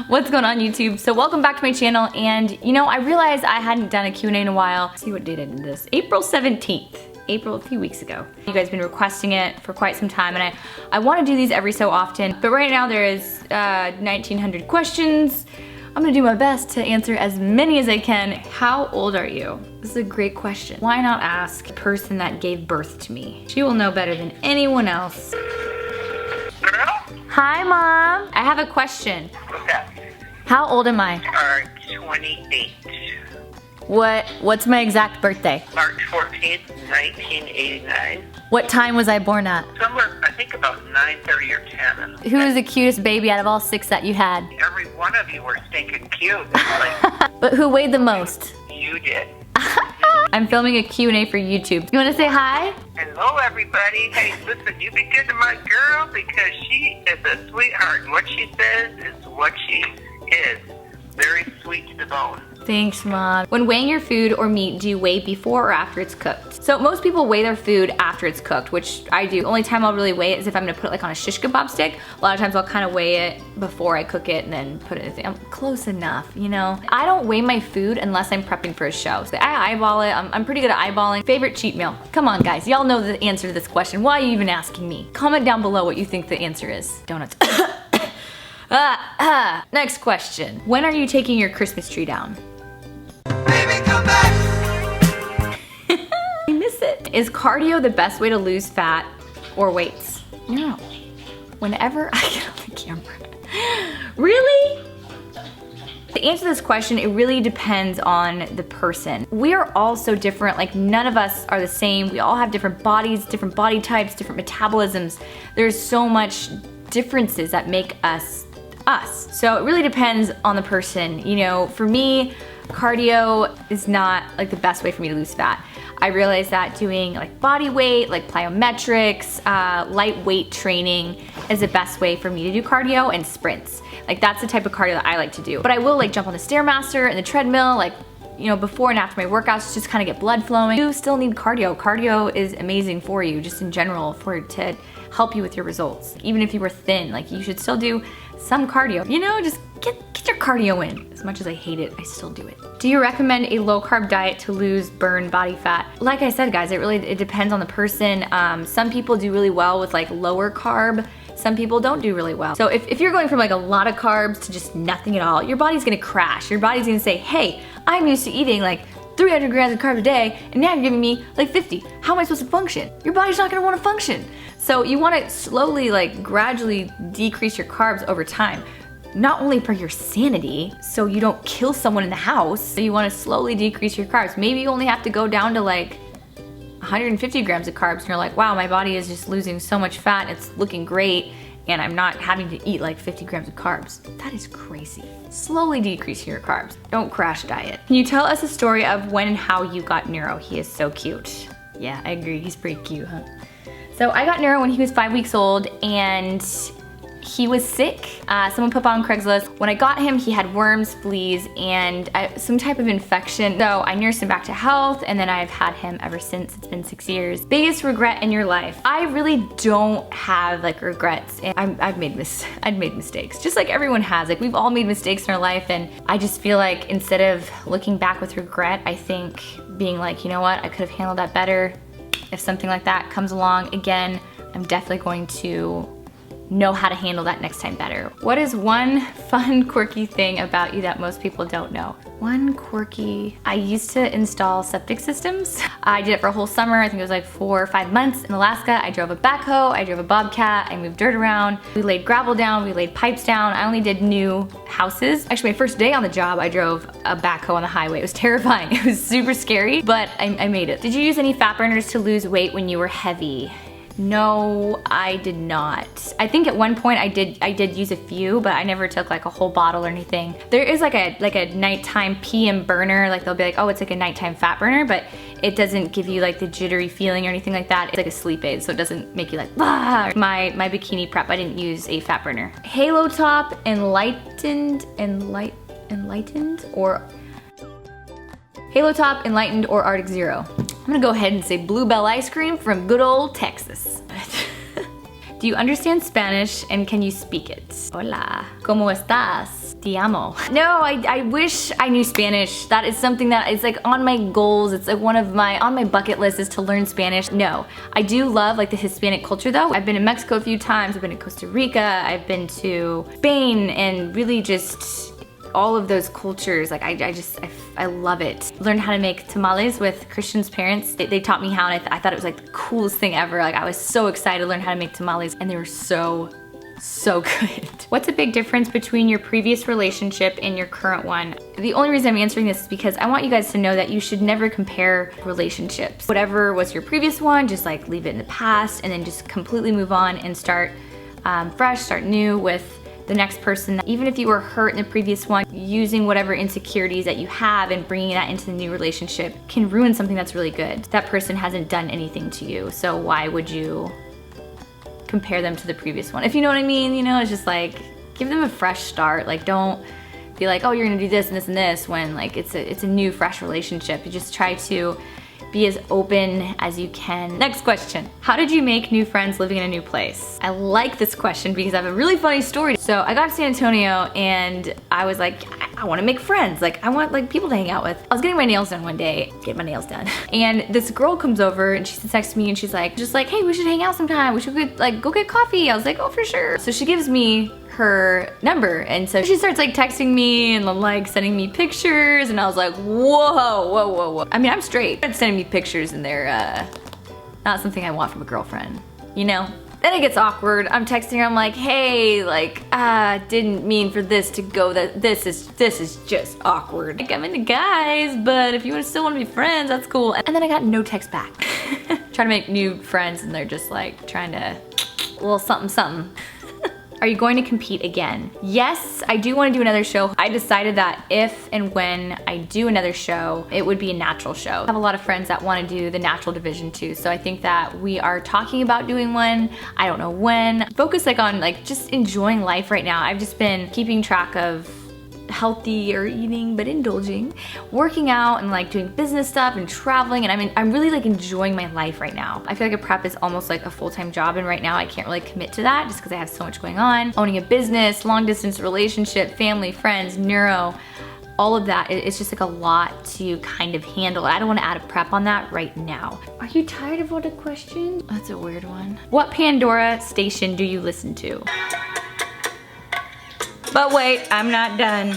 What's going on, YouTube? So welcome back to my channel, and you know, I realized I hadn't done a Q&A in a while. Let's see what date I did this. April 17th. April, a few weeks ago. You guys have been requesting it for quite some time, and I want to do these every so often, but right now there is 1,900 questions. I'm gonna do my best to answer as many as I can. How old are you? This is a great question. Why not ask the person that gave birth to me? She will know better than anyone else. Girl? Hi, Mom. I have a question. What's up? How old am I? Are 28. What's my exact birthday? March 14th, 1989. What time was I born at? Somewhere, I think about 9:30 or 10. Who was the cutest baby out of all 6 that you had? Every one of you were stinking cute. It's like, But who weighed the most? you did. I'm filming a Q&A for YouTube. You wanna say hi? Hello, everybody. Hey, listen, you be good to my girl because she is a sweetheart. What she says is what she is. Very sweet to the bone. Thanks, Mom. When weighing your food or meat, do you weigh before or after it's cooked? So most people weigh their food after it's cooked, which I do. The only time I'll really weigh it is if I'm gonna put it like on a shish kebab stick. A lot of times I'll kind of weigh it before I cook it and then put it in the thing. I'm close enough, you know? I don't weigh my food unless I'm prepping for a show. So I eyeball it. I'm pretty good at eyeballing. Favorite cheat meal? Come on, guys. Y'all know the answer to this question. Why are you even asking me? Comment down below what you think the answer is. Donuts. Next question. When are you taking your Christmas tree down? Baby, come back! I miss it. Is cardio the best way to lose fat or weights? No. Whenever I get on the camera. Really? To answer this question, it really depends on the person. We are all so different. Like, none of us are the same. We all have different bodies, different body types, different metabolisms. There's so much differences that make us us. So it really depends on the person. You know, for me, cardio is not like the best way for me to lose fat. I realized that doing like body weight, like plyometrics, lightweight training is the best way for me to do cardio, and sprints. Like, that's the type of cardio that I like to do. But I will like jump on the Stairmaster and the treadmill, like, you know, before and after my workouts, just kind of get blood flowing. You still need cardio. Cardio is amazing for you, just in general, to help you with your results. Even if you were thin, like, you should still do some cardio. You know, just get your cardio in. As much as I hate it, I still do it. Do you recommend a low carb diet to lose burn body fat? Like I said, guys, it depends on the person. Some people do really well with like lower carb. Some people don't do really well. So if you're going from like a lot of carbs to just nothing at all, your body's gonna crash. Your body's gonna say, hey, I'm used to eating like 300 grams of carbs a day, and now you're giving me like 50. How am I supposed to function? Your body's not gonna wanna function. So you wanna slowly, like, gradually decrease your carbs over time. Not only for your sanity, so you don't kill someone in the house, so you wanna slowly decrease your carbs. Maybe you only have to go down to like 150 grams of carbs, and you're like, wow, my body is just losing so much fat, it's looking great, and I'm not having to eat like 50 grams of carbs. That is crazy. Slowly decrease your carbs. Don't crash diet. Can you tell us a story of when and how you got Neuro? He is so cute. Yeah, I agree, he's pretty cute, huh? So I got Neuro when he was 5 weeks old, and he was sick. Someone put on Craigslist. When I got him, he had worms, fleas, and some type of infection. So I nursed him back to health, and then I've had him ever since. It's been 6 years. Biggest regret in your life? I really don't have like regrets. And I've made mistakes, just like everyone has. Like, we've all made mistakes in our life, and I just feel like instead of looking back with regret, I think being like, you know what, I could have handled that better. If something like that comes along again, I'm definitely going to know how to handle that next time better. What is one fun, quirky thing about you that most people don't know? One quirky, I used to install septic systems. I did it for a whole summer. I think it was like 4 or 5 months in Alaska. I drove a backhoe, I drove a bobcat, I moved dirt around. We laid gravel down, we laid pipes down. I only did new houses. Actually, my first day on the job, I drove a backhoe on the highway. It was terrifying. It was super scary, but I made it. Did you use any fat burners to lose weight when you were heavy? No, I did not. I think at one point I did use a few, but I never took like a whole bottle or anything. There is like a nighttime PM burner. Like, they'll be like, oh, it's like a nighttime fat burner, but it doesn't give you like the jittery feeling or anything like that. It's like a sleep aid, so it doesn't make you like, ah. My bikini prep, I didn't use a fat burner. Halo Top, enlightened, or Halo Top, enlightened, or Arctic Zero. I'm gonna go ahead and say Bluebell ice cream from good old Texas. Do you understand Spanish and can you speak it? Hola, ¿cómo estás? Te amo. No, I wish I knew Spanish. That is something that is like on my goals. It's like on my bucket list is to learn Spanish. No, I do love like the Hispanic culture though. I've been in Mexico a few times. I've been to Costa Rica. I've been to Spain, and really just all of those cultures. Like I love it. Learned how to make tamales with Christian's parents. They taught me how, and I thought it was like the coolest thing ever. Like I was so excited to learn how to make tamales, and they were so good. What's a big difference between your previous relationship and your current one? The only reason I'm answering this is because I want you guys to know that you should never compare relationships. Whatever was your previous one, just like leave it in the past and then just completely move on and start fresh, start new with the next person. Even if you were hurt in the previous one, using whatever insecurities that you have and bringing that into the new relationship can ruin something that's really good. That person hasn't done anything to you, so why would you compare them to the previous one? If you know what I mean, you know, it's just like, give them a fresh start. Like, don't be like, oh, you're gonna do this and this and this, when like it's a new, fresh relationship. You just try to be as open as you can. Next question. How did you make new friends living in a new place? I like this question because I have a really funny story. So I got to San Antonio and I was like, I want to make friends. Like I want like people to hang out with. I was getting my nails done one day, and this girl comes over and she texts me and she's like, just like, hey, we should hang out sometime. We should go get coffee. I was like, oh, for sure. So she gives me her number, and so she starts like texting me and like sending me pictures, and I was like, whoa. I mean, I'm straight. Sending me pictures and they're not something I want from a girlfriend, you know? Then it gets awkward. I'm texting her, I'm like, hey, like, didn't mean for this to go, that this is just awkward. Like, I'm into guys, but if you still want to be friends, that's cool. And then I got no text back. Trying to make new friends and they're just like trying to, a little something. Are you going to compete again? Yes, I do want to do another show. I decided that if and when I do another show, it would be a natural show. I have a lot of friends that want to do the natural division too, so I think that we are talking about doing one. I don't know when. Focus like on like just enjoying life right now. I've just been keeping track of healthier eating, but indulging, working out and like doing business stuff and traveling, and I'm really like enjoying my life right now. I feel like a prep is almost like a full-time job, and right now I can't really commit to that just because I have so much going on. Owning a business, long distance relationship, family, friends, neuro, all of that, it's just like a lot to kind of handle. I don't want to add a prep on that right now. Are you tired of all the questions? That's a weird one. What Pandora station do you listen to? But wait, I'm not done.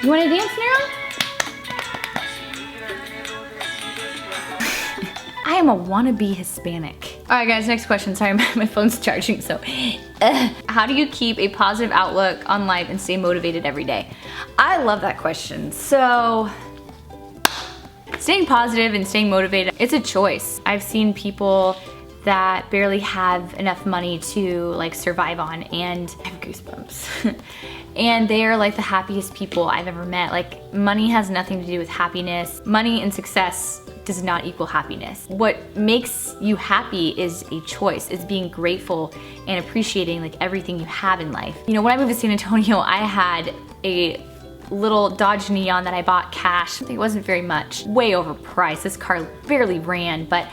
You wanna dance, Neuro? I am a wannabe Hispanic. All right guys, next question. Sorry, my phone's charging, so. How do you keep a positive outlook on life and stay motivated every day? I love that question. So, staying positive and staying motivated, it's a choice. I've seen people that barely have enough money to like survive on, and I have goosebumps. And they are like the happiest people I've ever met. Like, money has nothing to do with happiness. Money and success does not equal happiness. What makes you happy is a choice, is being grateful and appreciating like everything you have in life. You know, when I moved to San Antonio, I had a little Dodge Neon that I bought cash. I think it wasn't very much, way overpriced. This car barely ran, but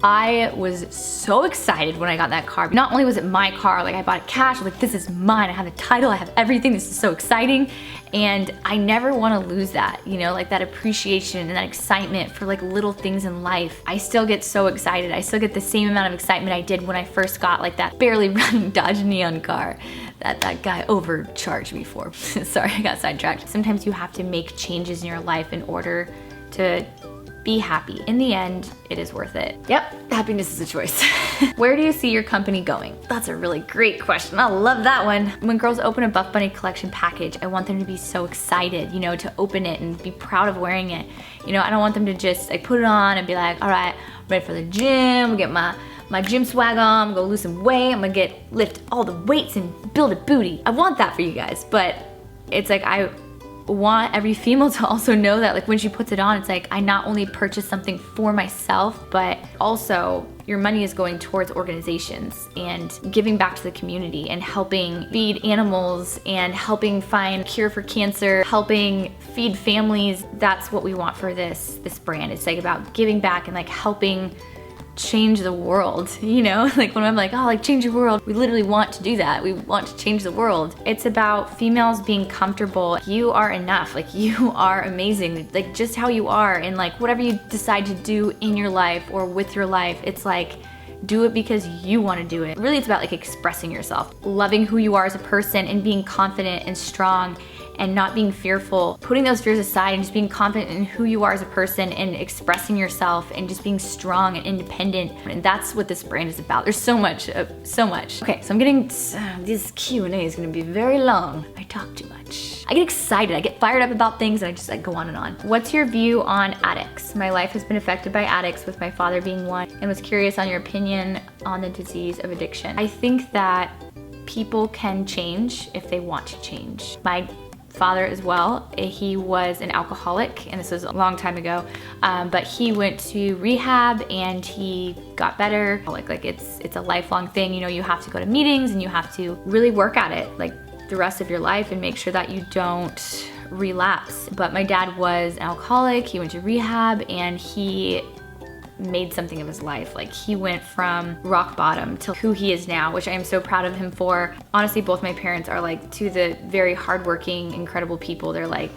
I was so excited when I got that car. Not only was it my car, like I bought it cash, I was like, this is mine, I have the title, I have everything, this is so exciting. And I never want to lose that, you know, like that appreciation and that excitement for like little things in life. I still get so excited. I still get the same amount of excitement I did when I first got like that barely running Dodge Neon car that guy overcharged me for. Sorry, I got sidetracked. Sometimes you have to make changes in your life in order to be happy. In the end, it is worth it. Yep, happiness is a choice. Where do you see your company going? That's a really great question. I love that one. When girls open a Buff Bunny collection package, I want them to be so excited, you know, to open it and be proud of wearing it. You know, I don't want them to just like put it on and be like, all right, I'm ready for the gym, get my gym swag on, I'm gonna lose some weight, I'm gonna lift all the weights and build a booty. I want that for you guys, but it's like I want every female to also know that like when she puts it on, it's like I not only purchase something for myself, but also your money is going towards organizations and giving back to the community and helping feed animals and helping find a cure for cancer, helping feed families. That's what we want for this brand. It's like about giving back and like helping change the world, you know? Like when I'm like, oh, like change the world, we literally want to do that. We want to change the world. It's about females being comfortable. You are enough, like you are amazing, like just how you are, and like whatever you decide to do in your life or with your life, it's like, do it because you want to do it. Really, it's about like expressing yourself, loving who you are as a person and being confident and strong and not being fearful, putting those fears aside and just being confident in who you are as a person and expressing yourself and just being strong and independent. And that's what this brand is about. There's so much, so much. Okay, so I'm getting, this Q&A is gonna be very long. I talk too much. I get excited, I get fired up about things, and I just like go on and on. What's your view on addicts? My life has been affected by addicts, with my father being one, and was curious on your opinion on the disease of addiction. I think that people can change if they want to change. My father as well, he was an alcoholic, and this was a long time ago, but he went to rehab and he got better. Like it's a lifelong thing, you know, you have to go to meetings and you have to really work at it like the rest of your life and make sure that you don't relapse. But my dad was an alcoholic, he went to rehab, and he made something of his life. Like he went from rock bottom to who he is now, which I am so proud of him for. Honestly, both my parents are like two of the very hardworking, incredible people. They're like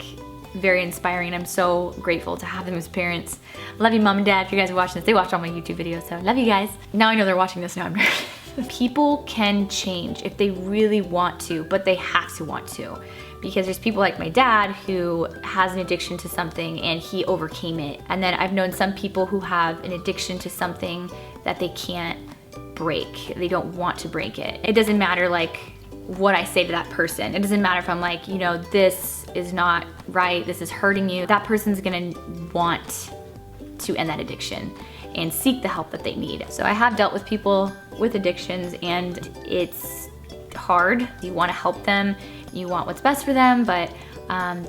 very inspiring. I'm so grateful to have them as parents. Love you, Mom and Dad, if you guys are watching this. They watch all my YouTube videos, so love you guys. Now I know they're watching this, now I'm nervous. People can change if they really want to, but they have to want to. Because there's people like my dad who has an addiction to something and he overcame it. And then I've known some people who have an addiction to something that they can't break. They don't want to break it. It doesn't matter like what I say to that person. It doesn't matter if I'm like, you know, this is not right, this is hurting you. That person's gonna want to end that addiction and seek the help that they need. So I have dealt with people with addictions, and it's hard. You wanna help them, you want what's best for them, but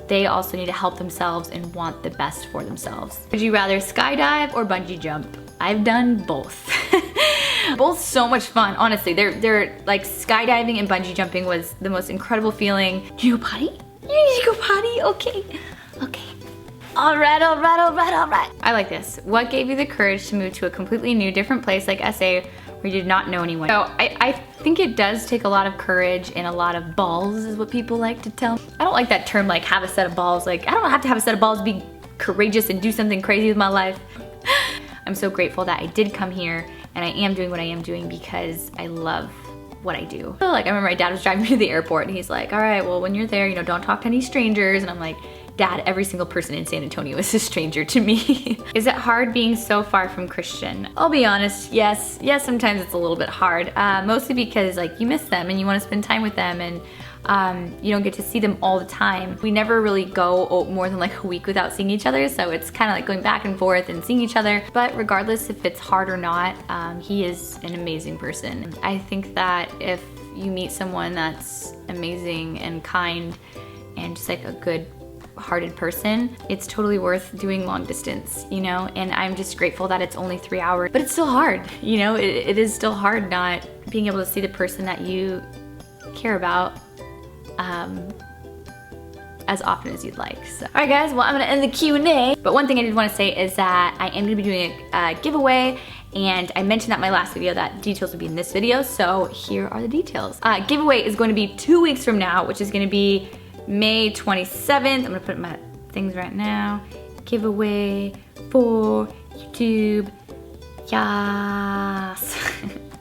they also need to help themselves and want the best for themselves. Would you rather skydive or bungee jump? I've done both. Both so much fun, honestly. They're like, skydiving and bungee jumping was the most incredible feeling. Do you go potty? You need to go potty? Okay, okay. All right. I like this. What gave you the courage to move to a completely new, different place like SA where you did not know anyone? So I think it does take a lot of courage and a lot of balls, is what people like to tell me. I don't like that term, like have a set of balls. Like I don't have to have a set of balls to be courageous and do something crazy with my life. I'm so grateful that I did come here and I am doing what I am doing because I love what I do. So, like I remember my dad was driving me to the airport and he's like, all right, well when you're there, you know, don't talk to any strangers. And I'm like, Dad, every single person in San Antonio is a stranger to me. Is it hard being so far from Christian? I'll be honest, yes. Yes, sometimes it's a little bit hard. Mostly because like you miss them and you want to spend time with them, and you don't get to see them all the time. We never really go more than like a week without seeing each other, so it's kind of like going back and forth and seeing each other. But regardless if it's hard or not, he is an amazing person. I think that if you meet someone that's amazing and kind and just like a good hearted person, it's totally worth doing long distance, you know? And I'm just grateful that it's only 3 hours, but it's still hard, you know? It is still hard not being able to see the person that you care about as often as you'd like. So, all right guys, well I'm gonna end the Q&A, but one thing I did want to say is that I am gonna be doing a giveaway, and I mentioned that in my last video that details would be in this video, so here are the details. Giveaway is going to be 2 weeks from now, which is gonna be May 27th. I'm gonna put my things right now. Giveaway for YouTube. Yes.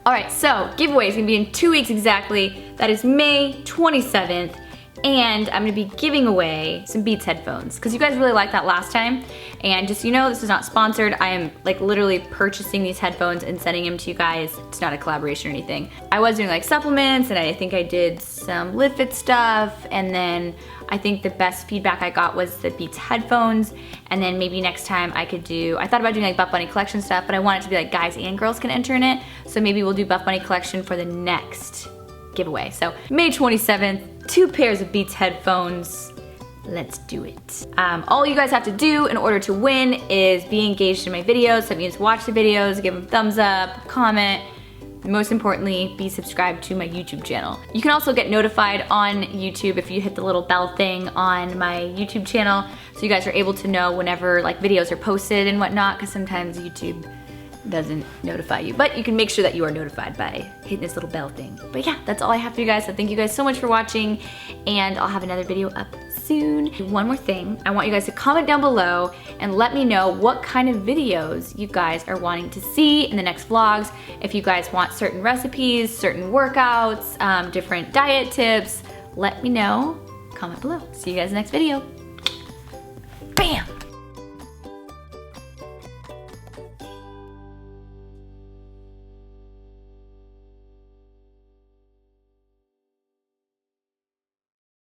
All right, so giveaway is gonna be in 2 weeks exactly. That is May 27th. And I'm gonna be giving away some Beats headphones because you guys really liked that last time. And just so you know, this is not sponsored. I am like literally purchasing these headphones and sending them to you guys. It's not a collaboration or anything. I was doing like supplements, and I think I did some LiftFit stuff, and then I think the best feedback I got was the Beats headphones. And then maybe next time I thought about doing like Buff Bunny collection stuff, but I want it to be like guys and girls can enter in it. So maybe we'll do Buff Bunny collection for the next giveaway. So May 27th, 2 pairs of Beats headphones. Let's do it. All you guys have to do in order to win is be engaged in my videos. That means watch the videos, give them thumbs up, comment. Most importantly, be subscribed to my YouTube channel. You can also get notified on YouTube if you hit the little bell thing on my YouTube channel, so you guys are able to know whenever like videos are posted and whatnot, because sometimes YouTube doesn't notify you. But you can make sure that you are notified by hitting this little bell thing. But yeah, that's all I have for you guys. So thank you guys so much for watching, and I'll have another video up soon. One more thing, I want you guys to comment down below and let me know what kind of videos you guys are wanting to see in the next vlogs. If you guys want certain recipes, certain workouts, different diet tips, let me know. Comment below. See you guys in the next video. Bam!